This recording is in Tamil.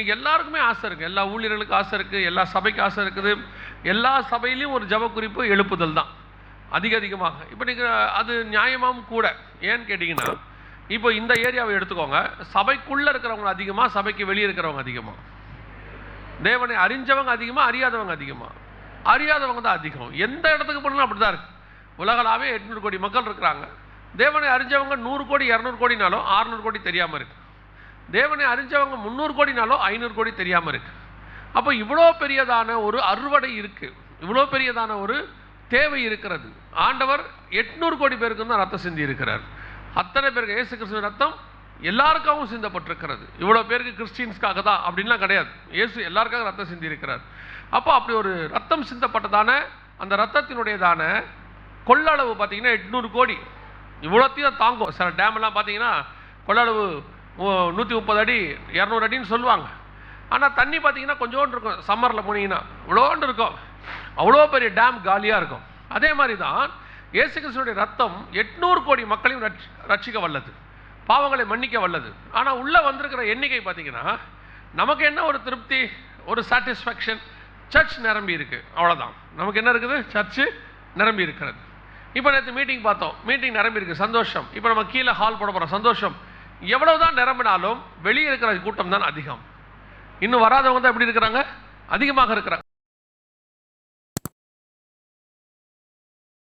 இன்றைக்கி எல்லாருக்குமே ஆசை இருக்குது, எல்லா ஊழியர்களுக்கும் ஆசை இருக்குது, எல்லா சபைக்கு ஆசை இருக்குது. எல்லா சபையிலையும் ஒரு ஜப குறிப்பு எழுப்புதல் தான் அதிகமாக. இப்போ நீங்கள் அது நியாயமாகவும் கூட. ஏன்னு கேட்டிங்கன்னா, இப்போ இந்த ஏரியாவை எடுத்துக்கோங்க, சபைக்குள்ளே இருக்கிறவங்க அதிகமாக, சபைக்கு வெளியே இருக்கிறவங்க அதிகமாக, தேவனை அறிஞ்சவங்க அதிகமாக, அறியாதவங்க அதிகமாக. அறியாதவங்க தான் அதிகம். எந்த இடத்துக்கு போனாலும் அப்படி தான் இருக்குது. உலகளாவே 800 கோடி மக்கள் இருக்கிறாங்க. தேவனை அறிஞ்சவங்க 100 கோடி 200 கோடினாலும் 600 கோடி தெரியாமல் இருக்குது. தேவனை அறிஞ்சவங்க 300 கோடினாலும் 500 கோடி தெரியாமல் இருக்குது. அப்போ இவ்வளோ பெரியதான ஒரு அறுவடை இருக்குது, இவ்வளோ பெரியதான ஒரு தேவை இருக்கிறது. ஆண்டவர் 800 கோடி பேருக்கு தான் ரத்தம் சிந்தி இருக்கிறார். அத்தனை பேருக்கு இயேசு கிறிஸ்துவின் ரத்தம் எல்லாருக்காகவும் சிந்தப்பட்டிருக்கிறது. இவ்வளோ பேருக்கு கிறிஸ்டின்ஸ்க்காக தான் அப்படின்லாம் கிடையாது. இயேசு எல்லாருக்காக ரத்தம் சிந்தி இருக்கிறார். அப்போ அப்படி ஒரு ரத்தம் சிந்தப்பட்டதான அந்த ரத்தத்தினுடையதான கொள்ளளவு பார்த்தீங்கன்னா 800 கோடி. இவ்வளோத்தையும் தாங்கும். சில டேமெல்லாம் பார்த்தீங்கன்னா கொள்ளளவு 130 அடி 200 அடின்னு சொல்லுவாங்க. ஆனால் தண்ணி பார்த்தீங்கன்னா கொஞ்சோண்டு இருக்கும். சம்மரில் போனீங்கன்னா இவ்வளோண்டு இருக்கும். அவ்வளோ பெரிய டேம் காலியாக இருக்கும். அதே மாதிரி தான் இயேசு கிறிஸ்துவினுடைய ரத்தம் 800 கோடி மக்களையும் ரட்சிக்க வல்லது, பாவங்களை மன்னிக்க வல்லது. ஆனால் உள்ளே வந்திருக்கிற எண்ணிக்கை பார்த்தீங்கன்னா நமக்கு என்ன ஒரு திருப்தி, ஒரு சாட்டிஸ்ஃபேக்ஷன், சர்ச் நிரம்பி இருக்குது, அவ்வளோதான். நமக்கு என்ன இருக்குது? சர்ச்சு நிரம்பி இருக்கிறது. இப்போ நேற்று மீட்டிங் பார்த்தோம், மீட்டிங் நிரம்பி இருக்குது, சந்தோஷம். இப்போ நம்ம கீழே ஹால் போட போகிறோம், சந்தோஷம். எவ்வளவு தான் நிரம்பினாலும் வெளியே இருக்கிற கூட்டம் தான் அதிகம். இன்னும் வராதவங்க தான் எப்படி இருக்கிறாங்க? அதிகமாக இருக்கிறாங்க.